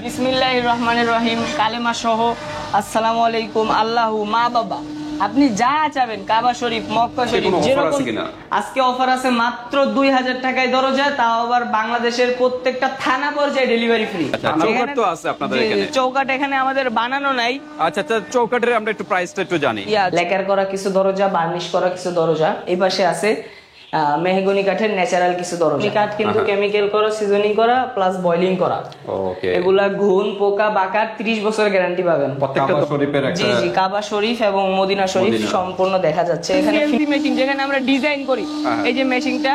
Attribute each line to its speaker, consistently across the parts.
Speaker 1: বিসমিল্লাহির রহমানির রহিম কালেমা সহ আসসালামু আলাইকুম আল্লাহু মা বাবা আপনি যা চাবেন কাবা শরীফ মক্কা শরীফ যেরকম আজকে অফার আছে মাত্র 2000 টাকায় দরজা তাও আবার বাংলাদেশের প্রত্যেকটা থানা পর্যায়ে ডেলিভারি ফ্রি।
Speaker 2: চৌকাট তো আছে আপনাদের এখানে?
Speaker 1: চৌকাট এখানে আমাদের বানানো নাই।
Speaker 2: আচ্ছা আচ্ছা, চৌকাটের আমরা একটু প্রাইসটা একটু জানি।
Speaker 1: লেকার করা কিছু দরজা, বার্নিশ করা কিছু দরজা, এই পাশে আছে মেহগনি কাঠের ন্যাচারাল কিছু দরজা। কাঠ কিন্তু কেমিক্যাল করা, সিজনিং করা প্লাস বয়লিং করা।
Speaker 2: ওকে,
Speaker 1: এগুলা ঘুণ পোকা বাকার 30 বছর গ্যারান্টি পাবেন প্রত্যেকটা
Speaker 2: শরীফের একটা।
Speaker 1: জি জি, কাবা শরীফ এবং মদিনা শরীফ সম্পূর্ণ দেখা যাচ্ছে এখানে। মেশিন যেখানে আমরা ডিজাইন করি, এই যে মেশিনটা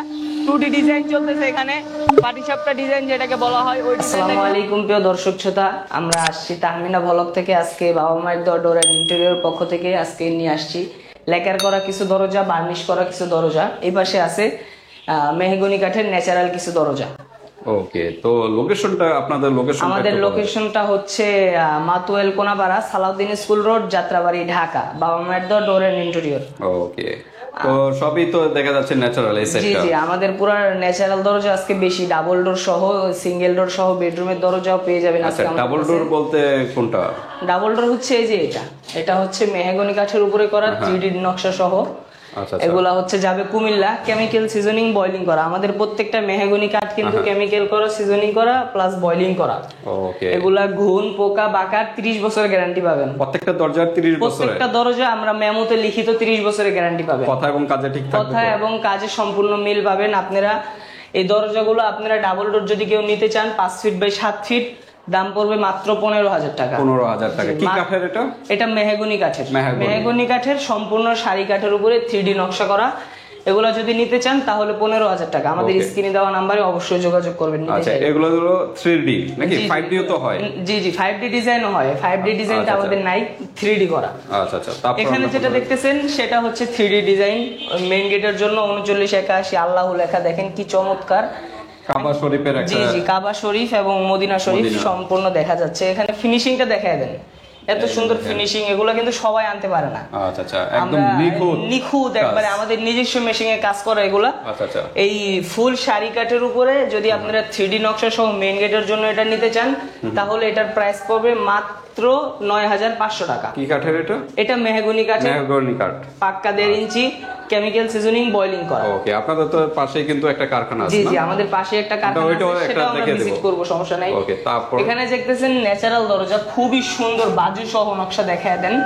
Speaker 1: 2D ডিজাইন চলতেছে এখানে, পাটিসাপটা ডিজাইন যেটাকে বলা হয় ওই। আসসালামু আলাইকুম প্রিয় দর্শক শ্রোতা, আমরা আসছি তাহমিনা ভ্লগ থেকে। আজকে বাবা মায়ের ডোর এন্ড ইন্টেরিয়র পক্ষ থেকে আজকে নিয়ে আসছি লেকার করা কিছু দরজা, বার্নিশ করা কিছু দরজা। এই পাশে আছে মেহগনি কাঠের ন্যাচারাল কিছু দরজা।
Speaker 2: ওকে, তো লোকেশনটা আপনাদের লোকেশন?
Speaker 1: আমাদের লোকেশনটা হচ্ছে মাতুয়েল কোনাপাড়া, সালাউদ্দিন স্কুল রোড, যাত্রাবাড়ি, ঢাকা। বাবা মায়ের ডোর এন্ড ইন্টেরিয়র।
Speaker 2: ওকে, তো সবই তো দেখা যাচ্ছে ন্যাচারাল এই সেটটা।
Speaker 1: জি জি, আমাদের পুরো ন্যাচারাল দরজা আজকে বেশি, ডাবল ডোর সহ, সিঙ্গেল ডোর সহ বেডরুমের দরজাও পেয়ে যাবেন আজকে।
Speaker 2: ডাবল ডোর বলতে কোনটা?
Speaker 1: ডাবল ডোর হচ্ছে এই যে এটা হচ্ছে মেহগনি কাঠের উপরে করা 3D নকশা সহ। এগুলা হচ্ছে যাবে কুমিল্লা, কেমিক্যাল সিজনিং বয়লিং করা। আমাদের প্রত্যেকটা মেহগনি কাঠ কিন্তু কেমিক্যাল করা, সিজনিং করা প্লাস বয়লিং করা।
Speaker 2: ওকে,
Speaker 1: এগুলা ঘুণ পোকা বাকার 30 বছরের গ্যারান্টি পাবেন প্রত্যেকটা
Speaker 2: দরজার। 30 বছরের
Speaker 1: প্রত্যেকটা দরজা আমরা মেমোতে লিখিত 30 বছরের গ্যারান্টি পাবেন।
Speaker 2: কথা এবং কাজে ঠিক থাকবে,
Speaker 1: কথা এবং কাজে সম্পূর্ণ মিল পাবেন আপনারা। এই দরজাগুলো আপনারা ডাবল ডোর যদি কেউ নিতে চান 5 ফিট বাই 7 ফিট, দাম পড়বে মাত্র 15000 টাকা।
Speaker 2: 15000 টাকা। কি কাঠের এটা?
Speaker 1: এটা মেহগনি কাঠের। মেহগনি কাঠের সম্পূর্ণ সারি কাঠের উপরে 3D নকশা করা। এগুলা যদি নিতে চান তাহলে 15000 টাকা। আমাদের স্ক্রিনে দেওয়া নাম্বারে অবশ্যই যোগাযোগ করবেন।
Speaker 2: আচ্ছা, এগুলো হলো 3D নাকি 5D তো হয়?
Speaker 1: জি জি, 5D ডিজাইনও হয়। 5D ডিজাইনটা আমাদের নাই, 3D করা।
Speaker 2: আচ্ছা আচ্ছা, তারপর
Speaker 1: এখানে যেটা দেখতেছেন সেটা হচ্ছে 3D ডিজাইন। মেইন গেটের জন্য 3981 আল্লাহু লেখা, দেখেন কি চমৎকার।
Speaker 2: কাবা শরীফের একটা।
Speaker 1: জি জি, কাবা শরীফ এবং মদিনা শরীফ সম্পূর্ণ দেখা যাচ্ছে এখানে। ফিনিশিংটা দেখায় দেন, এত সুন্দর ফিনিশিং, এগুলো কিন্তু সবাই আনতে পারে না।
Speaker 2: আচ্ছা আচ্ছা, একদম
Speaker 1: নিখুঁত একবারে আমাদের নিজস্ব মেশিনে কাজ করা এগুলা।
Speaker 2: আচ্ছা আচ্ছা,
Speaker 1: এই ফুল সারি কাঠের উপরে যদি আপনারা 3D নকশা সহ মেইন গেটের জন্য এটা নিতে চান তাহলে এটার প্রাইস পড়বে মাত্র 9500 টাকা।
Speaker 2: কি কাঠের এটা?
Speaker 1: এটা মেহগনি কাঠের।
Speaker 2: মেহগনি কাঠ,
Speaker 1: পাক্কা 1.5 ইঞ্চি, কেমিক্যাল সিজনিং বয়লিং করা।
Speaker 2: ওকে, আপনাদের তো পাশেই কিন্তু একটা কারখানা আছে।
Speaker 1: জি জি, আমাদের পাশে একটা কারখানা আছে, সেটা আমরা ভিজিট করব, সমস্যা নাই।
Speaker 2: ওকে, তারপর
Speaker 1: এখানে দেখতেছেন ন্যাচারাল দরজা, খুবই সুন্দর বাজু সহ নকশা দেখায় দেন।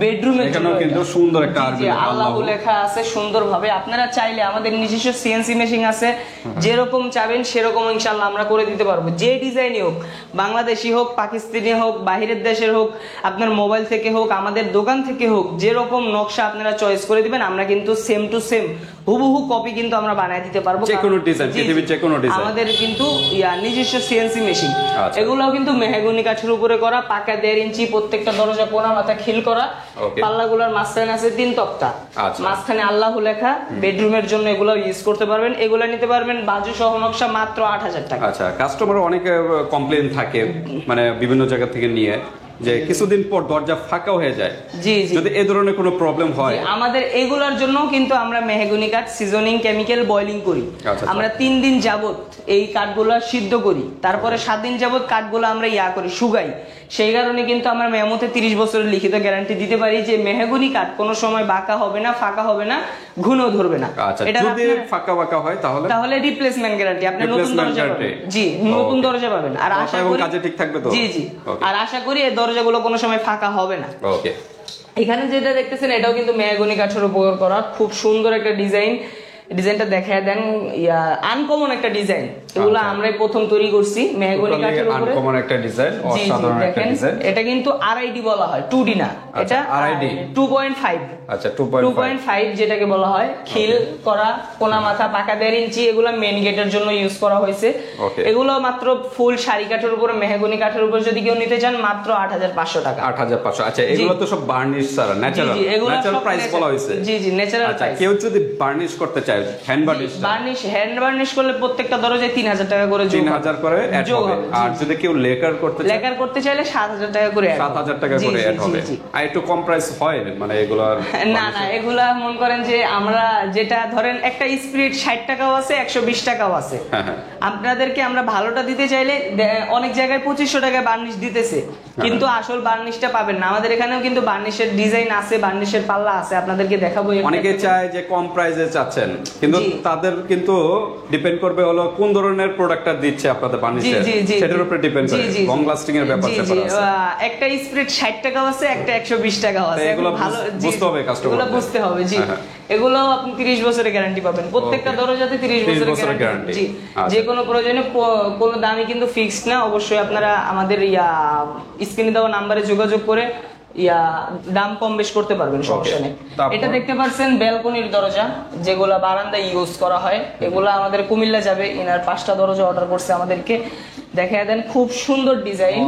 Speaker 1: বেডরুমের জন্য
Speaker 2: কিন্তু সুন্দর একটা আরবি
Speaker 1: আল্লাহু লেখা আছে সুন্দরভাবে। আপনারা চাইলে আমাদের নিজস্ব সিএনসি মেশিন আছে, যেরকম চাবেন সেরকম ইনশাআল্লাহ আমরা করে দিতে পারবো। যে ডিজাইনই হোক, বাংলাদেশি হোক, পাকিস্তানি হোক, বাইরের দেশের হোক, আপনার মোবাইল থেকে হোক, আমাদের দোকান থেকে হোক, যেরকম নকশা আপনারা চয়েস করে দিবেন আমরা কিন্তু সেম টু সেম হুবহু কপি কিন্তু আমরা বানায় দিতে পারবো।
Speaker 2: যে কোনো ডিজাইন, পৃথিবীর যে কোনো ডিজাইন
Speaker 1: আমাদের কিন্তু নিজস্ব সিএনসি মেশিন। এগুলোও কিন্তু মেহগনি কাঠের উপরে করা, পাকা 1.5 ইঞ্চি, প্রত্যেকটা দরজা কোণা মাথা খিল করা। পাল্লাগুলোর মাঝখানে আছে 3 তক্তা, মাঝখানে আল্লাহু লেখা। বেডরুমের জন্য এগুলো ইউজ করতে পারবেন। এগুলো নিতে পারবেন বাজু সহ নকশা মাত্র 8000 টাকা।
Speaker 2: আচ্ছা, কাস্টমার অনেকে কমপ্লেইন থাকে মানে বিভিন্ন জায়গা থেকে নিয়ে যে কিছুদিন পর দরজা ফাঁকা হয়ে যায়।
Speaker 1: জি জি,
Speaker 2: যদি এই ধরনের কোনো প্রবলেম হয়,
Speaker 1: আমাদের এইগুলোর জন্য কিন্তু আমরা মেহগনি কাঠ সিজনিং কেমিক্যাল বয়লিং করি। আমরা 3 দিন যাবত এই কাঠগুলো সিদ্ধ করি, তারপরে 7 দিন যাবত কাঠগুলো আমরা করি, শুকাই। সেই কারণে কিন্তু আমরা মেমোতে 30 বছরের লিখিত গ্যারান্টি দিতে পারি যে মেহগনি কাঠ কোনো সময় বাঁকা হবে না, ফাঁকা হবে না, ঘুণও ধরবে না।
Speaker 2: এটা যদি ফাঁকা বাঁকা হয় তাহলে
Speaker 1: রিপ্লেসমেন্ট গ্যারান্টি, আপনি নতুন দরজা পাবেন। জি, নতুন দরজা পাবেন। আর আশা করি
Speaker 2: কাজে ঠিক থাকবে তো।
Speaker 1: জি জি, আর আশা করি এই দরজাগুলো কোনো সময় ফাঁকা হবে না।
Speaker 2: ওকে,
Speaker 1: এখানে যেটা দেখতেছেন এটাও কিন্তু মেহগনি কাঠের উপর করা, খুব সুন্দর একটা ডিজাইন। ডিজাইনটা দেখায় দেন, আনকমন একটা ডিজাইন। এগুলো আমরাই প্রথম তৈরি করছি মেহগনি কাঠের উপরে।
Speaker 2: আনকমন একটা ডিজাইন, অসাধারণ একটা ডিজাইন।
Speaker 1: এটা কিন্তু আরআইডি বলা হয়, 2D না, এটা
Speaker 2: আরআইডি
Speaker 1: 2.5।
Speaker 2: আচ্ছা, 2.5
Speaker 1: যেটাকে বলা হয়। খিল করা, কোণা মাথা, পাকা 1.5 ইঞ্চি। এগুলো মেইন গেটের জন্য ইউজ করা হয়েছে। এগুলো মাত্র ফুল সারি কাঠের উপরে, মেহগনি কাঠের উপরে যদি কেউ নিতে চান মাত্র 8500 টাকা।
Speaker 2: 8500। আচ্ছা, এগুলো তো সব বার্নিশ ছাড়া ন্যাচারাল প্রাইস বলা হয়েছে।
Speaker 1: জি জি, ন্যাচারাল প্রাইস।
Speaker 2: কেউ যদি বার্নিশ করতে চায়, হ্যান্ড
Speaker 1: বার্নিশ করলে প্রত্যেকটা দরজায় 3000 টাকা করে
Speaker 2: 3000 করে অ্যাড হবে। আর যদি কেউ লেকার করতে
Speaker 1: চাইলে 7000 টাকা করে
Speaker 2: 7000 টাকা করে অ্যাড হবে। আর একটু কম প্রাইস হয় মানে এগুলোর?
Speaker 1: না না, এগুলা মনে করেন যে আমরা যেটা ধরেন একটা স্পিরিট 60 টাকাও আছে, 120 টাকাও আছে। আপনাদেরকে আমরা ভালোটা দিতে চাইলে অনেক জায়গায় 2500 টাকায় বার্নিশ দিতেছে, কিন্তু আসল বার্নিশটা পাবেন না। আমাদের এখানেও কিন্তু বার্নিশের ডিজাইন আছে, বার্নিশের পাল্লা আছে, আপনাদেরকে দেখাবো।
Speaker 2: অনেকে চায় যে কম প্রাইসে চাচ্ছেন, কিন্তু তাদের কিন্তু ডিপেন্ড করবে হলো কোন ধরনের প্রোডাক্টটা দিচ্ছে আপনাদের বার্নিশের, সেটার উপরে ডিপেন্ড করে লং লাস্টিং এর ব্যাপার আছে।
Speaker 1: একটা স্প্রে 60 টাকাও আছে, একটা 120 টাকাও আছে।
Speaker 2: এগুলো ভালো বুঝতে হবে কাস্টমার,
Speaker 1: এগুলো বুঝতে হবে। জি, এগুলো আপনি 30 বছরের গ্যারান্টি পাবেন, প্রত্যেকটা দরজাতে 30 বছরের গ্যারান্টি। জি, যে কোনো প্রয়োজনে কোনো দামই কিন্তু ফিক্সড না। অবশ্যই আপনারা আমাদের স্ক্রিনে দেওয়া নাম্বারে যোগাযোগ করে দাম কম বেশ করতে পারবেন, সমস্যা নেই। এটা দেখতে পাচ্ছেন ব্যালকনির দরজা, যেগুলা বারান্দায় ইউজ করা হয়। এগুলা আমাদের কুমিল্লা যাবে। ইনার 5টা দরজা অর্ডার করছে আমাদেরকে, দেখায় দেন। খুব সুন্দর ডিজাইন,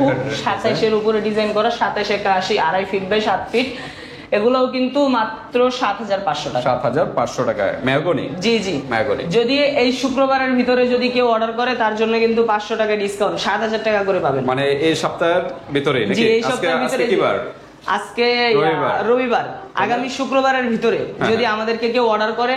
Speaker 1: খুব 27-এর উপরে ডিজাইন করা, 27 81 2.5 ফিট বাই 7 ফিট। এগুলোও কিন্তু মাত্র 7500 টাকা।
Speaker 2: 7500 টাকায় মেহগনি।
Speaker 1: জি জি,
Speaker 2: মেহগনি।
Speaker 1: যদি এই শুক্রবারের ভিতরে যদি কেউ অর্ডার করে, তার জন্য কিন্তু 500 টাকা ডিসকাউন্ট, 7000 টাকা করে পাবেন।
Speaker 2: মানে এই সপ্তাহের ভিতরে নাকি?
Speaker 1: জি, এই সপ্তাহের ভিতরে।
Speaker 2: কি বার?
Speaker 1: আজকে রবিবার। আগামী শুক্রবারের ভিতরে যদি আমাদেরকে কেউ অর্ডার করে,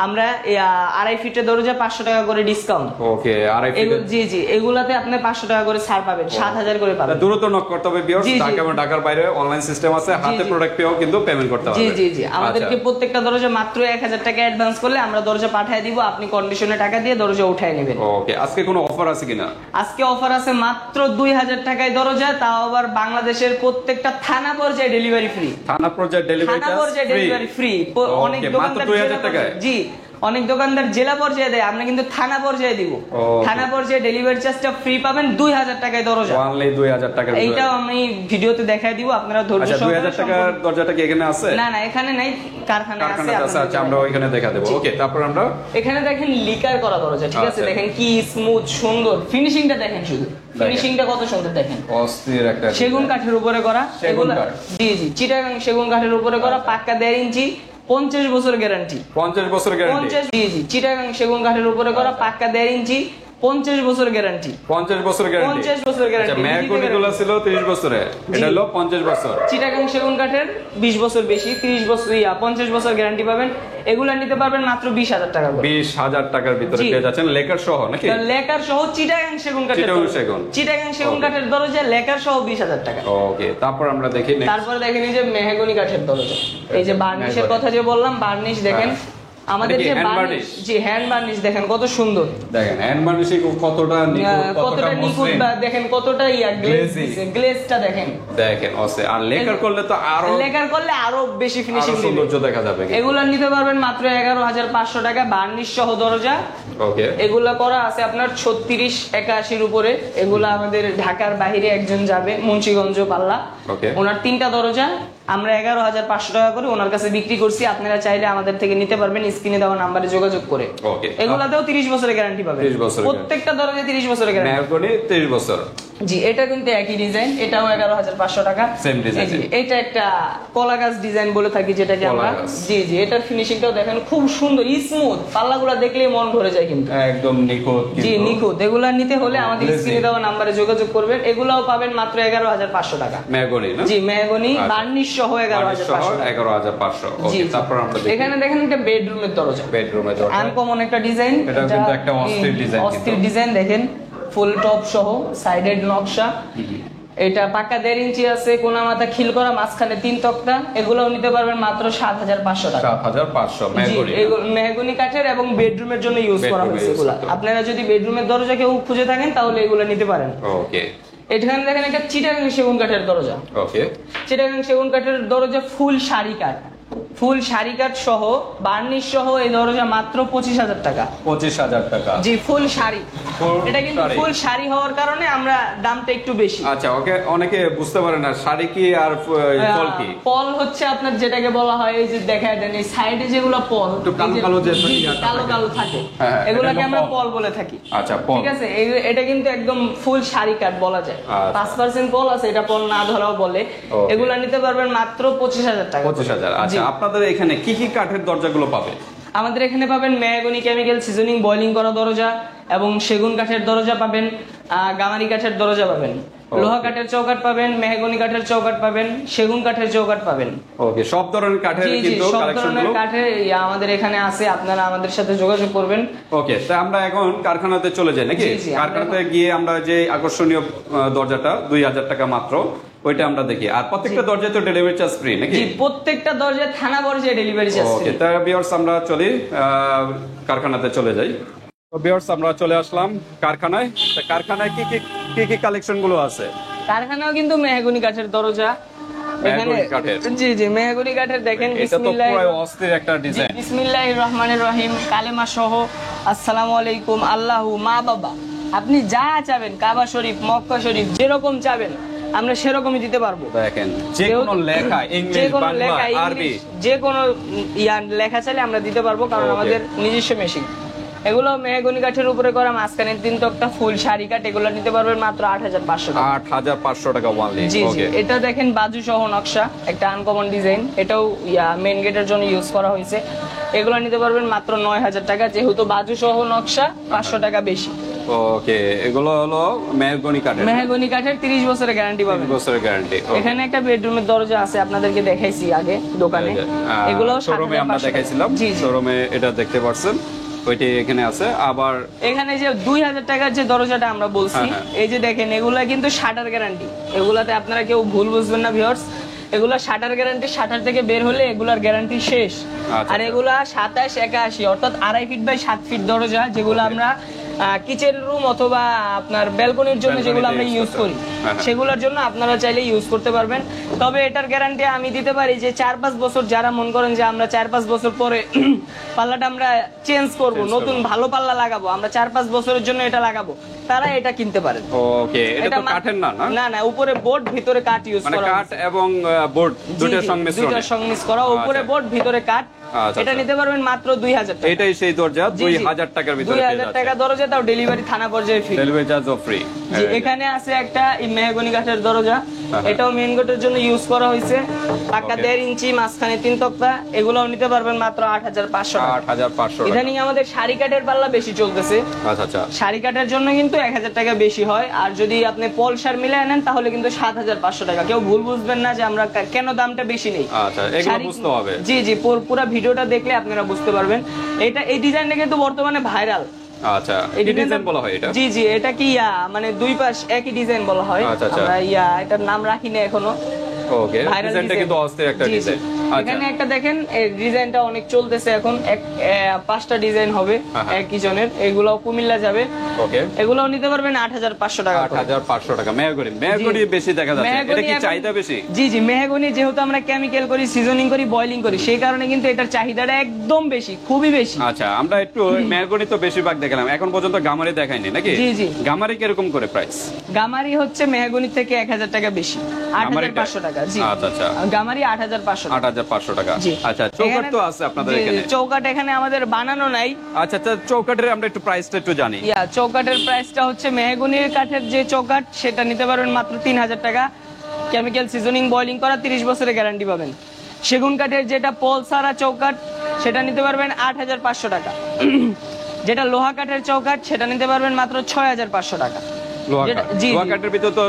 Speaker 1: আমরা 2.5 ফিটের দরজা 500 টাকা করে ডিসকাউন্ট।
Speaker 2: ওকে, 2.5 ফিট।
Speaker 1: জি জি, এগুলাতে আপনি 500 টাকা করে ছাড় পাবেন, 7000 করে পাবেন।
Speaker 2: দ্রুত নক করতে হবে ভিউয়ার্স, ঢাকা এবং ঢাকার বাইরে অনলাইন সিস্টেম আছে, হাতে প্রোডাক্ট পেও কিন্তু পেমেন্ট করতে হবে।
Speaker 1: জি জি জি, আমাদেরকে প্রত্যেকটা দরজা মাত্র 1000 টাকা অ্যাডভান্স করলে আমরা দরজা পাঠিয়ে দিব, আপনি কন্ডিশনে টাকা দিয়ে দরজা উঠায় নেবেন।
Speaker 2: ওকে, আজকে কোনো অফার আছে কিনা?
Speaker 1: আজকে অফার আছে মাত্র 2000 টাকায় দরজা, তাও আবার বাংলাদেশের প্রত্যেকটা থানা পর্যায়ে ডেলিভারি ফ্রি।
Speaker 2: থানা পর্যায়ে ডেলিভারি
Speaker 1: ফ্রি। অনেক দোকানদার
Speaker 2: 2000 টাকায়।
Speaker 1: জি, অনেক দোকানদার জেলা পর্যায়ে দেয়, আমরা কিন্তু থানা পর্যায়ে দিব। থানা পর্যায়ে ডেলিভারি চার্জটা ফ্রি পাবেন 2000 টাকায় দরজা।
Speaker 2: অনলি 2000 টাকা।
Speaker 1: এইটা আমি ভিডিওতে দেখাই দিব, আপনারা ধৈর্য সহকারে।
Speaker 2: 2000 টাকার দরজাটা কি এখানে আছে?
Speaker 1: না না, এখানে নাই, কারখানায় আছে।
Speaker 2: আচ্ছা, আমরা ওইখানে দেখা দেব। ওকে, তারপর আমরা
Speaker 1: এখানে দেখেন লিকার করা দরজা, ঠিক আছে? দেখেন কি স্মুথ সুন্দর ফিনিশিংটা, দেখেন শুধু ফিনিশিংটা কত সুন্দর, দেখেন অস্থির একটা সেগুন কাঠের উপরে করা। এগুলো জি জি, চিটাগাং সেগুন কাঠের উপরে করা, পাক্কা 1.5 ইঞ্চি, 50 বছর গ্যারান্টি।
Speaker 2: 50 বছর গ্যারান্টি।
Speaker 1: 50, জি জি, চিটাগাং সেগুন কাঠের উপরে করা, পাক্কা 1.5 ইঞ্চি, 50 বছর গ্যারান্টি।
Speaker 2: 50 বছর গ্যারান্টি।
Speaker 1: 50 বছর গ্যারান্টি।
Speaker 2: আচ্ছা, মেহগনি গুলো ছিল 30 বছরে, এটা হলো 50 বছর।
Speaker 1: চিটাগাং সেগুন কাঠের 20 বছর বেশি, 30 বছর 50 বছর গ্যারান্টি পাবেন। এগুলা নিতে পারবেন মাত্র 20000 টাকা করে।
Speaker 2: 20000 টাকার ভিতরে পেয়ে যাচ্ছেন, লেকার সহ নাকি?
Speaker 1: লেকার সহ চিটাগাং সেগুন কাঠের। চিটাগাং সেগুন কাঠের দরজা লেকার সহ 20000 টাকা।
Speaker 2: ওকে, তারপর আমরা দেখি।
Speaker 1: তারপর দেখেন এই যে মেহগনি কাঠের দরজা, এই যে বার্নিশের কথা যে বললাম, বার্নিশ দেখেন আমাদের যে বার্নিশ, জি হ্যান্ড বার্নিশ দেখেন কত সুন্দর।
Speaker 2: দেখেন হ্যান্ড বার্নিশে কতটা
Speaker 1: নিখুঁত, দেখেন কতটা গ্লেজটা দেখেন
Speaker 2: ওসে। আর লেকার করলে তো আরো
Speaker 1: বেশি ফিনিশিং
Speaker 2: সৌন্দর্য দেখা যাবে।
Speaker 1: এগুলা নিতে পারবেন মাত্র 11500 টাকা, বার্নিশ সহ দরজা।
Speaker 2: ওকে,
Speaker 1: এগুলা করা আছে আপনার 36 81 উপরে। এগুলা আমাদের ঢাকার বাইরে একজন যাবে, মুন্সিগঞ্জ পাল্লা।
Speaker 2: ওকে,
Speaker 1: ওনার 3টা দরজা আমরা 11500 টাকা করে ওনার কাছে বিক্রি করছি। আপনারা চাইলে আমাদের থেকে নিতে পারবেন স্ক্রিনে দেওয়া নাম্বারে যোগাযোগ করে।
Speaker 2: ওকে,
Speaker 1: এগুলাতেও 30 বছরের গ্যারান্টি পাবেন, প্রত্যেকটা দরজায় 30 বছরের গ্যারান্টি।
Speaker 2: মেহগনি 30 বছর।
Speaker 1: জি, এটা কিন্তু একই ডিজাইন, এটাও 11500 টাকা,
Speaker 2: সেম ডিজাইন।
Speaker 1: এটা একটা কলা গাছ ডিজাইন বলে থাকি, যেটাকে আমরা। জি জি, এটার ফিনিশিংটাও দেখেন খুব সুন্দর, স্মুথ, পাল্লাগুলো দেখলেই মন ভরে যায় কিন্তু
Speaker 2: একদম নিখুঁত।
Speaker 1: জি নিখুঁত। এগুলা নিতে হলে আমাদের স্ক্রিনে দেওয়া নাম্বারে যোগাযোগ করবেন। এগুলাও পাবেন মাত্র 11500 টাকা।
Speaker 2: মেহগনি না?
Speaker 1: জি, মেহগনি বার্নিশ সহ
Speaker 2: 11500। ওকে, তারপর আমরা দেখি।
Speaker 1: এখানে দেখেন একটা বেডরুমের দরজা, আনকমন একটা ডিজাইন।
Speaker 2: এটা কিন্তু একটা অস্থির ডিজাইন
Speaker 1: দেখেন, ফুল টপ সহ, সাইডেড নকশা। এটা পাকা 1.5 ইঞ্চি আছে, কোনা মাথা খিল করা, মাঝখানে 3 তক্তা। এগুলোও নিতে পারবেন মাত্র 7500 টাকা।
Speaker 2: 7500 মেহগনি।
Speaker 1: এগুলো মেহগনি কাঠের এবং বেডরুমের জন্য ইউজ করা হয়েছে এগুলো। আপনারা যদি বেডরুমের দরজা কেউ খুঁজে থাকেন তাহলে এগুলো নিতে পারেন।
Speaker 2: ওকে,
Speaker 1: এখানে দেখেন একটা চিটাগাং সেগুন কাঠের দরজা।
Speaker 2: ওকে,
Speaker 1: চিটাগাং সেগুন কাঠের দরজা ফুল শাড়ি কাঠ, ফুল শাড়ি কাঠ সহ, বার্নিশ সহ এই দরজা মাত্র 25000 টাকা।
Speaker 2: 25000 টাকা।
Speaker 1: জি, ফুল শাড়ি। এটা কিন্তু ফুল শাড়ি হওয়ার কারণে আমরা দামটা একটু বেশি।
Speaker 2: আচ্ছা, ওকে, অনেকে বুঝতে পারে না শাড়ি কি আর পল কি।
Speaker 1: পল হচ্ছে আপনার যেটাকে বলা হয়, এই যে দেখায় দেন এই সাইডে যেগুলো পল কালো কালো থাকে, এগুলোকে আমরা পল বলে থাকি।
Speaker 2: আচ্ছা, পল,
Speaker 1: ঠিক আছে? এটা কিন্তু একদম ফুল শাড়ি কাঠ বলা যায়। 5% পল আছে, এটা পল না ধরাও বলে। এগুলা নিতে পারবেন মাত্র 25000 টাকা।
Speaker 2: 25000। আচ্ছা, আপনাদের এখানে কি কি কাঠের দরজাগুলো পাবে?
Speaker 1: আমাদের এখানে পাবেন মেহগনি কেমিক্যাল সিজনিং বয়লিং করা দরজা এবং সেগুন কাঠের দরজা পাবেন, গামারি কাঠের দরজা পাবেন, লোহা কাঠের চৌকাঠ পাবেন, মেহগনি কাঠের চৌকাঠ পাবেন, সেগুন কাঠের চৌকাঠ পাবেন।
Speaker 2: ওকে, সব ধরনের কাঠের কিন্তু
Speaker 1: সব
Speaker 2: কালেকশন
Speaker 1: ধরনের
Speaker 2: গুলো
Speaker 1: কাঠের আমাদের এখানে আছে, আপনারা আমাদের সাথে যোগাযোগ করবেন।
Speaker 2: ওকে, তা আমরা এখন কারখানাতে চলে যাই নাকি? কারখানাতে গিয়ে আমরা যে আকর্ষণীয় দরজাটা 2000 টাকা মাত্র, ওইটা আমরা দেখি। আর প্রত্যেকটা দরজায় তো ডেলিভারি চার্জ ফ্রি নাকি?
Speaker 1: জি, প্রত্যেকটা দরজায় থানা পর্যায়ে ডেলিভারি চার্জ ফ্রি।
Speaker 2: ওকে, তা ভিউয়ার্স আমরা চলি কারখানাতে চলে যাই। তো ভিউয়ার্স আমরা চলে আসলাম কারখানায়। তা কারখানায় কি কি কালেকশন গুলো আছে?
Speaker 1: কারখানাও কিন্তু মেহগনি কাঠের দরজা এখানে। জি জি, মেহগনি কাঠের দেখেন।
Speaker 2: এটা তো পুরো অস্থির একটা ডিজাইন।
Speaker 1: বিসমিল্লাহির রহমানির রহিম, কালেমা সহ আসসালামু আলাইকুম, আল্লাহু মা বাবা, আপনি যা চাবেন কাবা শরীফ, মক্কা শরীফ, যেরকম চাবেন আমরা সেরকমই দিতে পারবো।
Speaker 2: দেখেন যে কোনো লেখা ইংলিশ, বাংলা, আরবি,
Speaker 1: যে কোনো লেখা চাইলে আমরা দিতে পারবো, কারণ আমাদের নিজস্ব মেশিন। এগুলো মেহগনি কাঠের উপরে করা, মাঝখানে 3 তক্তা ফুল শাড়ি কাঠ, এগুলো নিতে পারবেন মাত্র 8500 টাকা।
Speaker 2: 8500 টাকা ওয়ানলি।
Speaker 1: জি জি, এটা দেখেন বাজু সহ নকশা, একটা আনকমন ডিজাইন, এটাও মেইন গেটের জন্য ইউজ করা হয়েছে। এগুলো নিতে পারবেন মাত্র 9000 টাকা, যেহেতু বাজু সহ নকশা 500 টাকা বেশি।
Speaker 2: ওকে, এগুলো হলো মেহগনি কাঠের।
Speaker 1: মেহগনি কাঠের 30 বছরের গ্যারান্টি পাবেন।
Speaker 2: 30 বছরের গ্যারান্টি।
Speaker 1: এখানে একটা বেডরুমের দরজা আছে, আপনাদেরকে দেখাইছি আগে দোকানে। এগুলো
Speaker 2: শোরুমে আমরা দেখাইছিলাম, শোরুমে এটা দেখতে পাচ্ছেন, ওইটি এখানে আছে। আবার
Speaker 1: এখানে যে 2000 টাকার যে দরজাটা আমরা বলছি, এই যে দেখেন, এগুলা কিন্তু শাটার গ্যারান্টি। এগুলাতে আপনারা কেউ ভুল বুঝবেন না ভিউয়ার্স, এগুলা শাটার গ্যারান্টি, শাটার থেকে বের হলে এগুলার গ্যারান্টি শেষ। আর এগুলা 27 81 অর্থাৎ 2.5 ফিট বাই 7 ফিট দরজা, যেগুলো আমরা কিচেন রুম অথবা আপনার ব্যালকনির জন্য যেগুলো আমরা ইউজ করি, সেগুলোর জন্য আপনারা চাইলে ইউজ করতে পারবেন। তবে এটার গ্যারান্টি আমি দিতে পারি যে 4-5 বছর, যারা মনে করেন যে আমরা 4-5 বছর পরে পাল্লাটা আমরা চেঞ্জ করব, নতুন ভালো পাল্লা লাগাবো, আমরা 4-5 বছরের জন্য এটা লাগাবো, তারা এটা কিনতে পারেন।
Speaker 2: ওকে, এটা তো কাঠের না? না
Speaker 1: না, উপরে বোর্ড, ভিতরে কাঠ ইউজ করা,
Speaker 2: কাঠ এবং বোর্ড দুটোর
Speaker 1: সংমিশ্রণ করা, উপরে বোর্ড, ভিতরে কাঠ। এটা নিতে পারবেন মাত্র 2000 টাকা।
Speaker 2: এটাই সেই দরজা 2000 টাকার ভিতরে পেয়ে যাচ্ছে।
Speaker 1: 2000 টাকা দরজা, তাও ডেলিভারি থানা পর্যায়ে ফ্রি,
Speaker 2: ডেলিভারি চার্জও ফ্রি।
Speaker 1: জি, এখানে আছে একটা মেহগনি কাঠের দরজা, এটাও মেইন গেটের জন্য ইউজ করা হয়েছে, পাকা 1.5 ইঞ্চি, মাঝখানে 3 তক্তা, এগুলোও নিতে পারবেন মাত্র 8500 টাকা।
Speaker 2: 8500 টাকা।
Speaker 1: ইদানিং আমাদের শাড়ি কাঠের পাল্লা বেশি চলতেছে।
Speaker 2: আচ্ছা আচ্ছা,
Speaker 1: শাড়ি কাঠের জন্য কিন্তু 1000 টাকা বেশি হয়, আর যদি আপনি পলসার মিলে নেন তাহলে কিন্তু 7500 টাকা। কেউ ভুল বুঝবেন না যে আমরা কেন দামটা বেশি নেই।
Speaker 2: আচ্ছা, এগুলো বুঝতে হবে।
Speaker 1: জি জি, পুরো ভিডিওটা দেখলে আপনারা বুঝতে পারবেন। এই ডিজাইনটা কিন্তু বর্তমানে ভাইরাল।
Speaker 2: আচ্ছা, এই ডিজাইন বলা হয় এটা?
Speaker 1: জি জি, এটা কি মানে দুই পাশ একই ডিজাইন বলা হয়। আমরা এটার নাম রাখি না এখনো।
Speaker 2: ওকে, ডিজাইনটা কিন্তু অস্থির একটা ডিজাইন।
Speaker 1: এখানে একটা দেখেন, এই ডিজাইনটা অনেক চলতেছে এখন, 5টা ডিজাইন হবে এক কিচেনের, এগুলোও কুমিল্লা যাবে।
Speaker 2: ওকে,
Speaker 1: এগুলোও নিতে পারবেন 8500 টাকা।
Speaker 2: 8500 টাকা। মেহগনি বেশি দেখা যাচ্ছে, এটা কি চাহিদা বেশি?
Speaker 1: জি জি, মেহগনি যেহেতু আমরা কেমিক্যাল করি, সিজনিং করি, বয়লিং করি, সেই কারণে কিন্তু এটার চাহিদাটা একদম বেশি, খুবই বেশি।
Speaker 2: আচ্ছা, আমরা একটু মেহগনি তো বেশিরভাগ দেখালাম, এখন পর্যন্ত গামারি দেখাইনি নাকি?
Speaker 1: জি জি,
Speaker 2: গামারি কিরকম করে প্রাইস?
Speaker 1: গামারি হচ্ছে মেহগনি থেকে 1000 টাকা বেশি, 8500 টাকা। জি,
Speaker 2: আচ্ছা আচ্ছা,
Speaker 1: গামারি 8500 টাকা।
Speaker 2: 8500 টাকা। আচ্ছা, চৌকাঠ তো আছে আপনাদের এখানে?
Speaker 1: চৌকাঠ এখানে আমাদের বানানো নাই।
Speaker 2: আচ্ছা আচ্ছা, চৌকাঠের আমরা একটু প্রাইসটা একটু জানি।
Speaker 1: চৌকাঠের প্রাইসটা হচ্ছে মেহগনির কাঠের যে চৌকাঠ, সেটা নিতে পারবেন মাত্র 3000 টাকা, কেমিক্যাল সিজনিং বয়লিং করা, 30 বছরের গ্যারান্টি পাবেন। সেগুন কাঠের যেটা পলসারা চৌকাঠ, সেটা নিতে পারবেন 8500 টাকা। যেটা লোহা কাঠের চৌকাঠ, সেটা নিতে পারবেন মাত্র 6500 টাকা।
Speaker 2: লোহা কাঠের ভিতর তো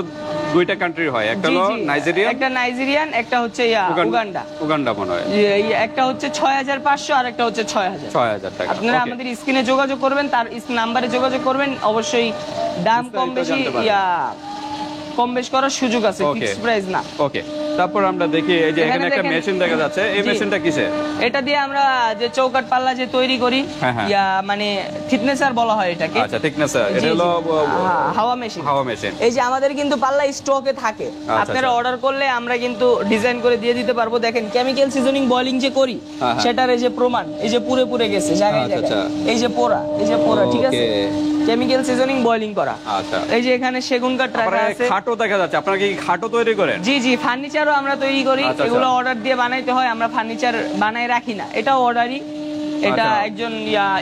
Speaker 2: দুইটা কান্ট্রি হয়, একটা হলো নাইজেরিয়ান,
Speaker 1: একটা নাইজেরিয়ান, একটা হচ্ছে উগান্ডা
Speaker 2: মনে হয়।
Speaker 1: একটা হচ্ছে 6500 আর একটা হচ্ছে 6000
Speaker 2: টাকা।
Speaker 1: আপনারা আমাদের স্ক্রিনে যোগাযোগ করবেন, তার নাম্বারে যোগাযোগ করবেন, অবশ্যই দাম কম বেশি কম বেশ করার সুযোগ আছে, ফিক্সড প্রাইস না।
Speaker 2: ওকে, তারপর আমরা দেখি এই যে এখানে একটা মেশিন দেখা যাচ্ছে, এই মেশিনটা কিসের?
Speaker 1: এটা দিয়ে আমরা যে চৌকাঠ পাল্লা যে তৈরি করি, মানে থিকনেসার বলা হয় এটাকে।
Speaker 2: আচ্ছা, থিকনেসার, এটা হলো
Speaker 1: হাওয়া মেশিন। এই যে আমাদের কিন্তু পাল্লা স্টকে থাকে, আপনারা অর্ডার করলে আমরা কিন্তু ডিজাইন করে দিয়ে দিতে পারবো। দেখেন, কেমিক্যাল সিজনিং বয়লিং যে করি, সেটার এই যে প্রমাণ, এই যে পুরে গেছে জায়গায় জায়গায়, এই যে পোড়া, ঠিক আছে, কেমিক্যাল সিজনিং বয়লিং করা।
Speaker 2: আচ্ছা,
Speaker 1: এই যে এখানে সেগুন কাঠ রাখা আছে,
Speaker 2: খাটও দেখা যাচ্ছে। আপনারা কি খাটও তৈরি করেন?
Speaker 1: জি জি, ফার্নিচারও আমরা তৈরি করি। এগুলো অর্ডার দিয়ে বানাইতে হয়, আমরা ফার্নিচার বানাই রাখি না, এটাও অর্ডারই। এটা একজন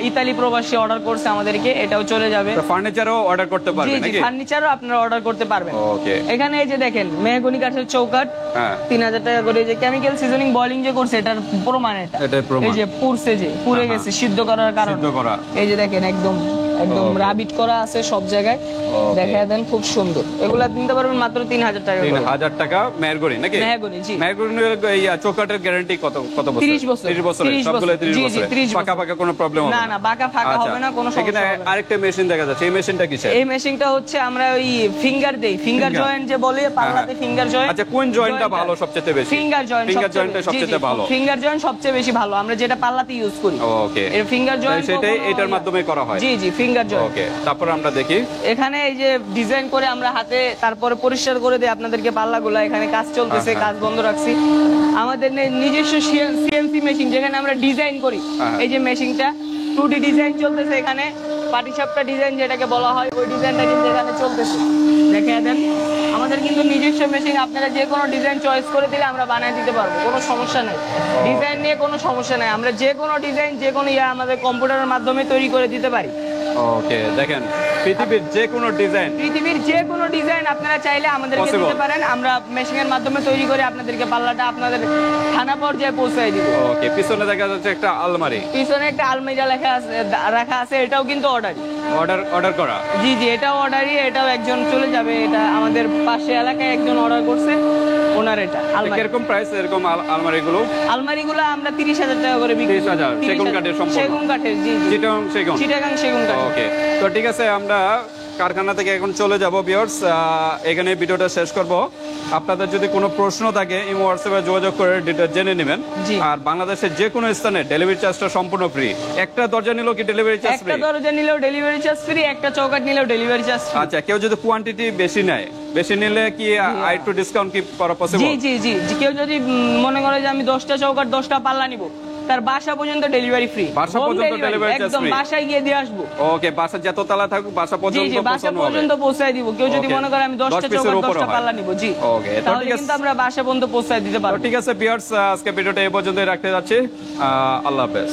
Speaker 1: ইতালি প্রবাসী অর্ডার করছে আমাদেরকে, এটাও চলে যাবে।
Speaker 2: ফার্নিচারও অর্ডার করতে
Speaker 1: জি
Speaker 2: পারবেন
Speaker 1: জি,
Speaker 2: নাকি?
Speaker 1: ফার্নিচারও আপনারা অর্ডার করতে পারবেন।
Speaker 2: ওকে,
Speaker 1: এখানে এই যে দেখেন মেহগনি কাঠের চৌকাঠ,
Speaker 2: হ্যাঁ
Speaker 1: 3000 টাকা করে। যে কেমিক্যাল সিজনিং বয়লিং যে করছে এটার প্রমাণ এটা।
Speaker 2: এটার প্রমাণ।
Speaker 1: এই যে পুড়ছে, যে পুড়ে গেছে সিদ্ধ করার কারণে।
Speaker 2: সিদ্ধ করা।
Speaker 1: এই যে দেখেন একদম একদম
Speaker 2: Okay.
Speaker 1: রাবিট করা আছে সব জায়গায়।
Speaker 2: Okay.
Speaker 1: দেখা দেন খুব সুন্দর। এগুলা নিতে পারবেন মাত্র 3000 টাকা করে।
Speaker 2: 3000 টাকা মেহগনি নাকি?
Speaker 1: মেহগনি, জি।
Speaker 2: মেহগনির এই চৌকাঠের গ্যারান্টি কত বছর?
Speaker 1: 30 বছর।
Speaker 2: 30 বছর,
Speaker 1: 30
Speaker 2: সবগুলো 30
Speaker 1: জি, জি,
Speaker 2: বছর।
Speaker 1: 30
Speaker 2: পাকা পাকা কোনো প্রবলেম হবে
Speaker 1: না না, বাঁকা ফাঁকা হবে না, কোনো সমস্যা
Speaker 2: এখানে
Speaker 1: হবে না।
Speaker 2: আরেকটা মেশিন দেখা যাচ্ছে, এই মেশিনটা কিসের?
Speaker 1: এই মেশিনটা হচ্ছে আমরা ওই ফিঙ্গার দেই, ফিঙ্গার
Speaker 2: Finger?
Speaker 1: জয়েন্ট যে বলে পাল্লাতে ফিঙ্গার জয়েন্ট।
Speaker 2: আচ্ছা, কোন জয়েন্টটা ভালো সবচেয়ে বেশি?
Speaker 1: Finger joint.
Speaker 2: ফিঙ্গার জয়েন্টটা সবচেয়ে ভালো।
Speaker 1: ফিঙ্গার জয়েন্ট সবচেয়ে বেশি ভালো, আমরা যেটা পাল্লাতে ইউজ করি।
Speaker 2: ওকে,
Speaker 1: এর ফিঙ্গার জয়েন্ট
Speaker 2: সেটাই এটার মাধ্যমে করা হয়।
Speaker 1: জি জি, ফিঙ্গার জয়েন্ট।
Speaker 2: ওকে, তারপর আমরা দেখি
Speaker 1: এখানে এই যে ডিজাইন করে আমরা হাতে তারপরে পরিষ্কার করে দিই আপনাদেরকে পাল্লাগুলো। এখানে কাজ চলতেছে, কাজ বন্ধ রাখছি। আমাদের নিজস্ব সিএনসি মেশিন যেখানে আমরা ডিজাইন করি। এই যে মেশিনটা 2D ডিজাইন চলতেছে এখানে, পাটিসাপটা ডিজাইন যেটাকে বলা হয়, ওই ডিজাইনটা কিন্তু এখানে চলতেছে। দেখে দেন আমাদের কিন্তু নিজস্ব মেশিন, আপনারা যে কোনো ডিজাইন চয়েস করে দিলে আমরা বানিয়ে দিতে পারবো, কোনো সমস্যা নেই। ডিজাইন নিয়ে কোনো সমস্যা নেই, আমরা যে কোনো ডিজাইন যে কোনো আমাদের কম্পিউটারের মাধ্যমে তৈরি করে দিতে পারি।
Speaker 2: ওকে, দেখেন পৃথিবীর যে কোনো ডিজাইন আপনারা চাইলে আমাদেরকে Possible.
Speaker 1: দিতে পারেন, আমরা মেশিনের মাধ্যমে তৈরি করে আপনাদেরকে পাল্লাটা আপনাদের থানা পর্যায়ে পৌঁছায় দিব।
Speaker 2: ওকে, পিছনে দেখা যাচ্ছে একটা আলমারি,
Speaker 1: পিছনে একটা আলমিরা রাখা আছে, এটাও কিন্তু অর্ডারি।
Speaker 2: অর্ডার করা।
Speaker 1: জি জি, এটাও অর্ডারি, এটাও একজন চলে যাবে। এটা আমাদের পাশে এলাকায় একজন অর্ডার করছে, ওনার এটা আলমারি।
Speaker 2: কিরকম প্রাইস এরকম আলমারিগুলো?
Speaker 1: আলমারিগুলো আমরা 30,000 টাকা করে বিক্রি করি।
Speaker 2: 30,000 সেগুন কাঠের সম্পূর্ণ?
Speaker 1: সেগুন কাঠের, জি জি, চিটাগাং সেগুন কাঠ।
Speaker 2: ওকে, তো ঠিক আছে, আমরা কারখানা থেকে এখন চলে যাব ভিউয়ার্স। এখানে ভিডিওটা শেষ করব। আপনাদের যদি কোনো প্রশ্ন থাকে ইমো হোয়াটসঅ্যাপে যোগাযোগ করে ডিটেইলস জেনে নেবেন।
Speaker 1: জি।
Speaker 2: আর বাংলাদেশের যে কোনো স্থানে ডেলিভারি চার্জটা সম্পূর্ণ ফ্রি। একটা দরজা নিলেও কি ডেলিভারি চার্জ ফ্রি?
Speaker 1: একটা দরজা নিলেও ডেলিভারি চার্জ ফ্রি, একটা চৌকাঠ নিলেও ডেলিভারি চার্জ ফ্রি।
Speaker 2: আচ্ছা, কেউ যদি কোয়ান্টিটি বেশি নেয়, বেশি নিলে কি আরেকটু ডিসকাউন্ট কি করা পসিবল?
Speaker 1: জি জি জি, কেউ যদি মনে করে যে আমি 10টা চৌকাঠ 10টা পাল্লা নিব, তার বাসা পর্যন্ত ডেলিভারি ফ্রি।
Speaker 2: বাসা পর্যন্ত ডেলিভারি চার্জ
Speaker 1: একদম
Speaker 2: ফ্রি?
Speaker 1: বাসায় গিয়ে দিয়ে আসবো।
Speaker 2: ওকে, বাসা যত তালা থাকুক বাসা
Speaker 1: জি
Speaker 2: পর্যন্ত
Speaker 1: জি, বাসা
Speaker 2: পৌঁছানো হবে।
Speaker 1: পর্যন্ত পৌঁছায় দিব। কেউ যদি
Speaker 2: Okay.
Speaker 1: মনে করে আমি 10টা
Speaker 2: 10 পিসের
Speaker 1: চৌকাঠ
Speaker 2: উপরে
Speaker 1: 10টা
Speaker 2: হয়।
Speaker 1: পাল্লা নিব, জি,
Speaker 2: Okay, তো
Speaker 1: তাহলে
Speaker 2: ঠিক আছে।
Speaker 1: কিন্তু আমরা বাসা পর্যন্ত পৌঁছায় দিতে
Speaker 2: তো
Speaker 1: পারবো।
Speaker 2: ঠিক আছে ভিউয়ার্স, আজকে ভিডিওটা এই পর্যন্তই রাখতে যাচ্ছি। আল্লাহ হাফেজ।